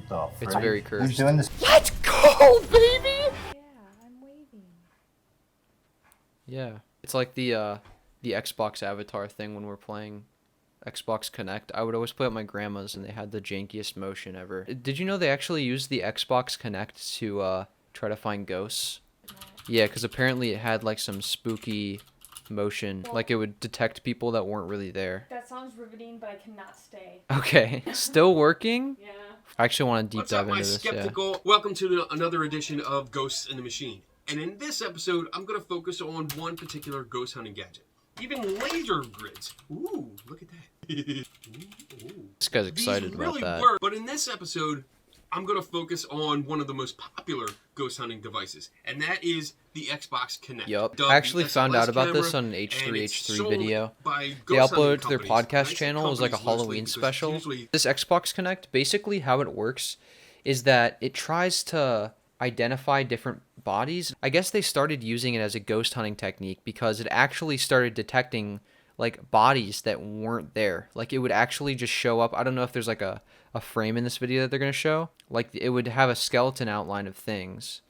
The It's frick? very cursed. Who's doing this? Let's go, baby! Yeah, I'm waving. Yeah. It's like the Xbox avatar thing when we're playing Xbox Kinect. I would always play at my grandma's and they had the jankiest motion ever. Did you know they actually used the Xbox Kinect to try to find ghosts? Yeah, because apparently it had like some spooky motion. Like it would detect people that weren't really there. That sounds riveting, but I cannot stay. Okay. Still working? Yeah. I actually want to deep What's dive up, my into this. skeptical? Welcome to another edition of Ghosts in the Machine. And in this episode, I'm going to focus on one particular ghost hunting gadget. Even laser grids. Ooh, look at that. Ooh. This guy's excited These about really that. work, but in this episode, I'm going to focus on one of the most popular ghost hunting devices, and that is the Xbox Kinect. Yup. Dubbed I actually the found out SLS about this camera, on an and it's H3H3 sold video. by They ghost hunting uploaded it to their companies. podcast And I say channel as like a companies loosely Halloween because special. usually This Xbox Connect, basically how it works is that it tries to identify different bodies. I guess they started using it as a ghost hunting technique because it actually started detecting like bodies that weren't there. Like it would actually just show up. I don't know if there's like a frame in this video that they're going to show. Like it would have a skeleton outline of things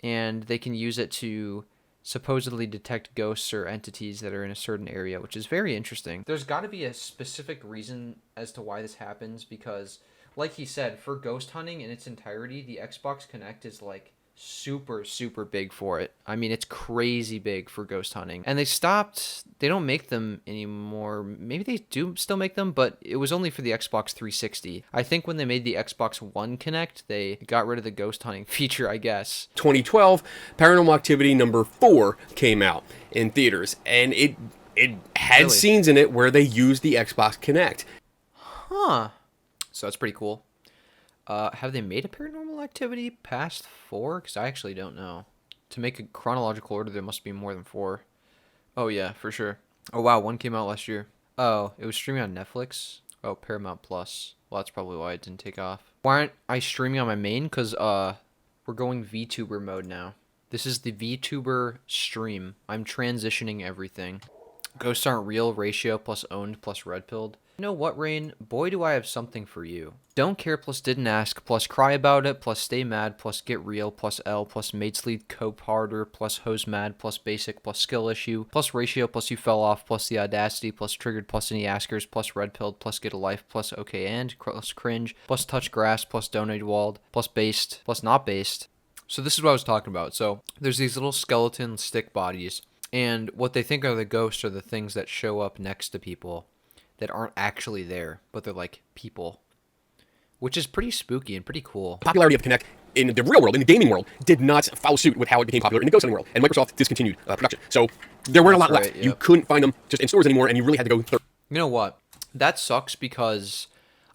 and they can use it to supposedly detect ghosts or entities that are in a certain area, which is very interesting. There's got to be a specific reason as to why this happens because, like he said, for ghost hunting in its entirety, the Xbox Kinect is like super, super big for it. I mean, it's crazy big for ghost hunting. And they don't make them anymore. Maybe they do still make them, but it was only for the Xbox 360. I think when they made the Xbox One Kinect, they got rid of the ghost hunting feature, I guess. 2012, Paranormal Activity number 4 came out in theaters, and it had Really? scenes in it where they used the Xbox Kinect. Huh. So that's pretty cool. Have they made a Paranormal Activity past 4? Because I actually don't know. To make a chronological order, there must be more than 4. Oh, yeah, for sure. Oh, wow, 1 came out last year. Oh, it was streaming on Netflix? Oh, Paramount Plus. Well, that's probably why it didn't take off. Why aren't I streaming on my main? Because, we're going VTuber mode now. This is the VTuber stream. I'm transitioning everything. Ghosts aren't real, ratio plus owned plus red pilled. You know what, Rain? Boy, do I have something for you. Don't care plus didn't ask plus cry about it plus stay mad plus get real plus L plus mates lead cope harder plus hose mad plus basic plus skill issue plus ratio plus you fell off plus the audacity plus triggered plus any askers plus red pilled plus get a life plus okay and plus cringe plus touch grass plus donate walled plus based plus not based. So this is what I was talking about. So there's these little skeleton stick bodies. And what they think are the ghosts are the things that show up next to people that aren't actually there, but they're like people, which is pretty spooky and pretty cool. Popularity of Kinect in the real world, in the gaming world, did not follow suit with how it became popular in the ghost hunting world, and Microsoft discontinued production. So there weren't a lot That's left. right, You yep. couldn't find them just in stores anymore, and you really had to go third. You know what? That sucks because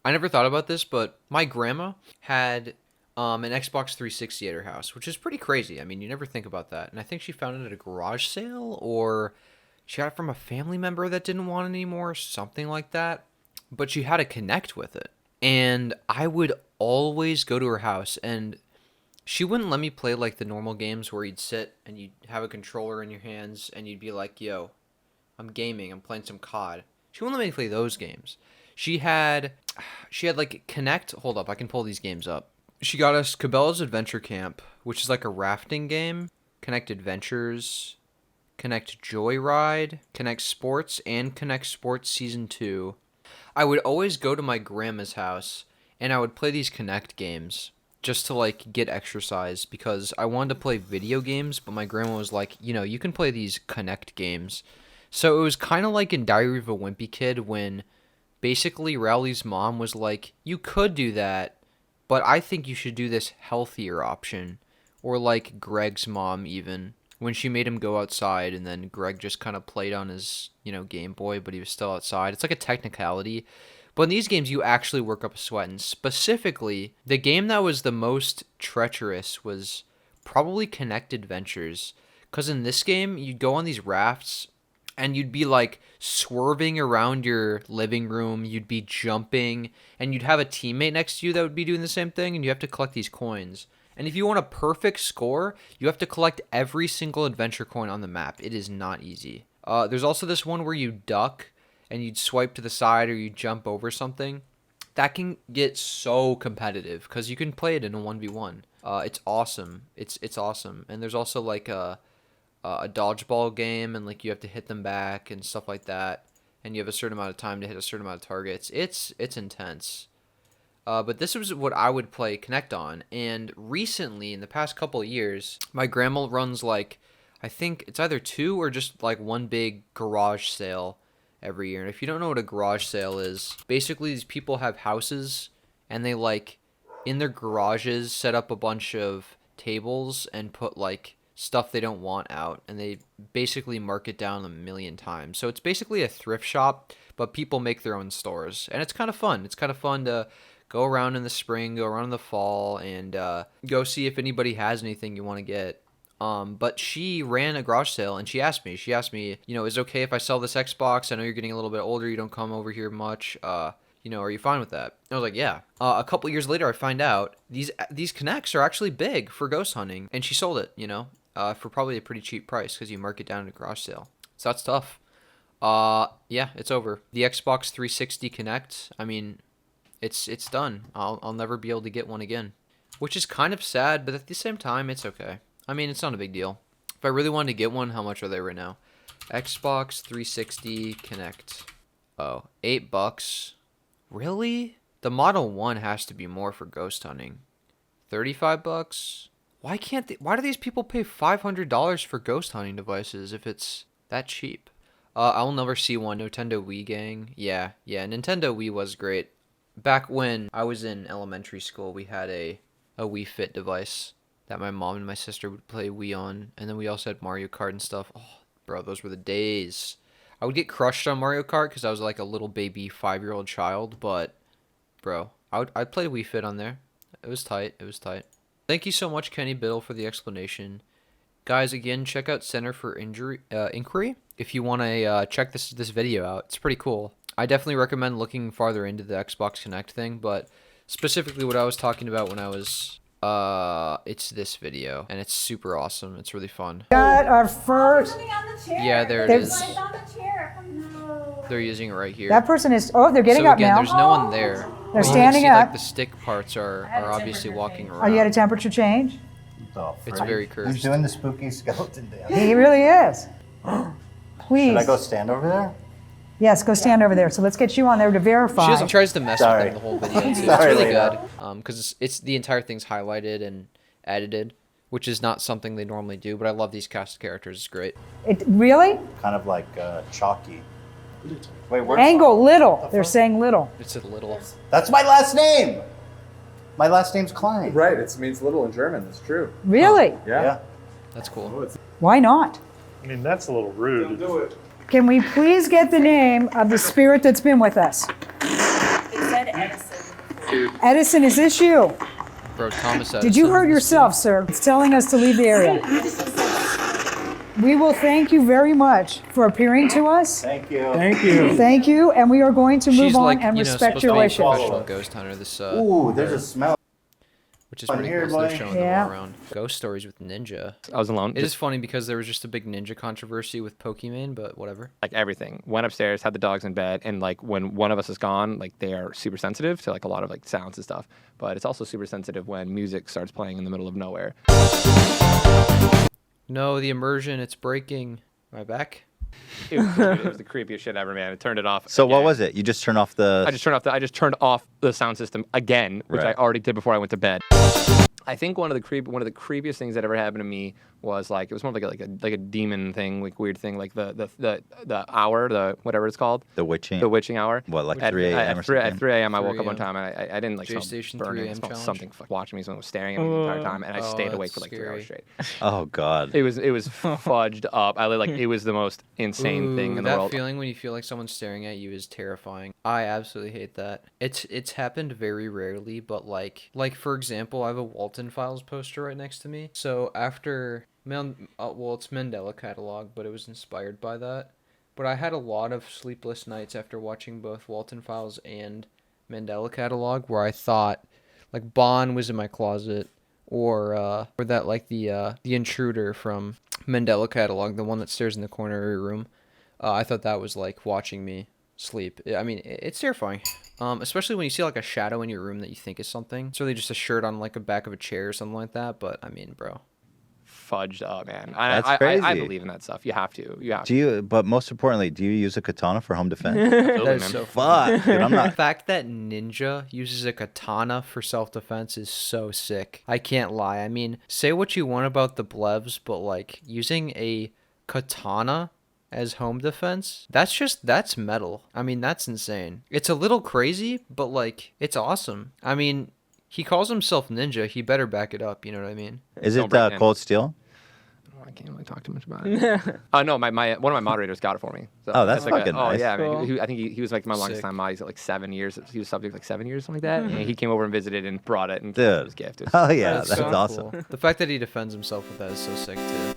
I never thought about this, but my grandma had an Xbox 360 at her house, which is pretty crazy. I mean, you never think about that. And I think she found it at a garage sale or she got it from a family member that didn't want it anymore, something like that. But she had to connect with it. And I would always go to her house and she wouldn't let me play like the normal games where you'd sit and you'd have a controller in your hands and you'd be like, yo, I'm gaming, I'm playing some COD. She wouldn't let me play those games. She had like Kinect. Hold up, I can pull these games up. She got us Cabela's Adventure Camp, which is like a rafting game. Kinect Adventures, Kinect Joyride, Kinect Sports, and Kinect Sports Season 2. I would always go to my grandma's house, and I would play these Kinect games just to, like, get exercise, because I wanted to play video games, but my grandma was like, you know, you can play these Kinect games. So it was kind of like in Diary of a Wimpy Kid when basically Rowley's mom was like, you could do that, but I think you should do this healthier option. Or like Greg's mom even, when she made him go outside and then Greg just kind of played on his, Game Boy, but he was still outside. It's like a technicality. But in these games, you actually work up a sweat. And specifically, the game that was the most treacherous was probably Kinect Adventures. Because in this game, you'd go on these rafts and you'd be like swerving around your living room, you'd be jumping, and you'd have a teammate next to you that would be doing the same thing, and you have to collect these coins. And if you want a perfect score, you have to collect every single adventure coin on the map. It is not easy. There's also this one where you duck, and you'd swipe to the side or you jump over something. that can get so competitive because you can play it in a 1v1. It's awesome. It's awesome. And there's also like a dodgeball game, and like you have to hit them back and stuff like that. And you have a certain amount of time to hit a certain amount of targets. It's intense. But this was what I would play Kinect on. And recently, in the past couple of years, my grandma runs like, I think it's either 2 or just like one big garage sale every year. And if you don't know what a garage sale is, basically these people have houses and they like in their garages set up a bunch of tables and put like stuff they don't want out, and they basically mark it down a million times. So it's basically a thrift shop, but people make their own stores, and it's kind of fun. It's kind of fun to go around in the spring, go around in the fall, and go see if anybody has anything you want to get. But she ran a garage sale, and she asked me, you know, is it okay if I sell this Xbox? I know you're getting a little bit older, you don't come over here much. You know, are you fine with that? I was like, yeah. A couple years later, I find out these Kinects are actually big for ghost hunting, and she sold it, you know, for probably a pretty cheap price because you mark it down at a garage sale. So that's tough. Yeah, it's over. The Xbox 360 Kinect, I mean, it's done. I'll never be able to get one again, which is kind of sad, but at the same time, it's okay. I mean, it's not a big deal. If I really wanted to get one, how much are they right now? Xbox 360 Kinect. Oh, $8. Really? The Model 1 has to be more for ghost hunting. $35? Why do these people pay $500 for ghost hunting devices if it's that cheap? I'll never see one. Nintendo Wii gang. Yeah, Nintendo Wii was great. Back when I was in elementary school, we had a Wii Fit device that my mom and my sister would play Wii on, and then we also had Mario Kart and stuff. Oh, bro, those were the days. I would get crushed on Mario Kart because I was like a little baby 5-year-old child, but bro, I'd play Wii Fit on there. It was tight. Thank you so much, Kenny Biddle, for the explanation. Guys, again, check out Center for Inquiry if you want to check this video out. It's pretty cool. I definitely recommend looking farther into the Xbox Kinect thing, but specifically what I was talking about when I was it's this video, and it's super awesome. It's really fun. Got our first. Yeah, there it There's- is. They're using it right here. That person is. Oh, they're getting So up again, now. there's no one there. They're But you can standing see, up. like, the stick parts are obviously walking around. Are you at a temperature change? It's very cursed. He's doing the spooky skeleton dance. He really is. Please. Should I go stand over there? Yes, go stand over there. So let's get you on there to verify. She doesn't tries to mess Sorry. with them the whole video too. It's Sorry, really good Lena. because it's the entire thing's highlighted and edited, which is not something they normally do. But I love these cast characters. It's great. Really? Kind of like chalky. Wait, where's Angle, little. They're saying little. It's a little. That's my last name. My last name's Klein. Right, it means little in German. That's true. Really? Yeah. That's cool. Why not? I mean, that's a little rude. Do it. Can we please get the name of the spirit that's been with us? It said Edison. Edison, is this you? Bro, Thomas Edison. Did you hurt yourself, sir? It's telling us to leave the area. We will thank you very much for appearing to us. Thank you. Thank you. Thank you, and we are going to move She's on like, and you know, respect supposed your to be a wishes. professional ghost hunter. This Ooh, there's a smell. which is on pretty here, cool. So they're boy. showing Yeah. them all around. Ghost stories with Ninja. I was alone. It is funny because there was just a big Ninja controversy with Pokemon, but whatever. Like everything. Went upstairs, had the dogs in bed, and like when one of us is gone, like they are super sensitive to like a lot of like sounds and stuff. But it's also super sensitive when music starts playing in the middle of nowhere. No, the immersion, it's breaking. Am I back? It was the creepiest shit ever, man. I turned it off. So what again. was it? You just turn off the. I just turned off the sound system again, which Right. I already did before I went to bed. I think one of the creepiest things that ever happened to me was like it was more like a demon thing, like weird thing, like the hour, the whatever it's called, The witching. the witching hour. What, like At 3 a.m. At or 3 something? a.m. I woke 3 up one a.m. time and I didn't like smell J-Station burning. 3 I a.m. smelled challenge. something watching me. Someone was staring at me the entire time, and I Oh, stayed awake that's for like 3 scary. hours straight. Oh God. It was fudged up. It was the most insane thing in the that world. feeling when you feel like someone's staring at you is terrifying. I absolutely hate that. It's happened very rarely, but like for example, I have a Walton Files poster right next to me. So after it's Mandela Catalog, but it was inspired by that. But I had a lot of sleepless nights after watching both Walton Files and Mandela Catalog, where I thought like Bond was in my closet, or that like the intruder from Mandela Catalog, the one that stares in the corner of your room. I thought that was like watching me. sleep. I mean, it's terrifying. Especially when you see like a shadow in your room that you think is something. It's really just a shirt on like a back of a chair or something like that. But I mean, bro. Fudged up, man. That's I crazy. believe in that stuff. You have to. You have Do you? But most importantly, do you use a katana for home defense? Absolutely, That is man. so Fuck, dude, I'm The not. fact that Ninja uses a katana for self-defense is so sick. I can't lie. I mean, say what you want about the blevs, but like using a katana as home defense, that's metal. I mean, that's insane. It's a little crazy, but like it's awesome. I mean, he calls himself Ninja. He better back it up. You know what I mean? Is Don't it break in. cold steel? I can't really talk too much about it. Oh no, my one of my moderators got it for me. So Oh, that's like fucking Oh nice. yeah, man. Cool. I think he was like my longest Sick. time mod. He's at like 7 years. He was subject like 7 years, something like that. And he came over and visited and brought it and Dude. gave it his gift. It was Oh yeah, That's that's so awesome. cool. The fact that he defends himself with that is so sick too.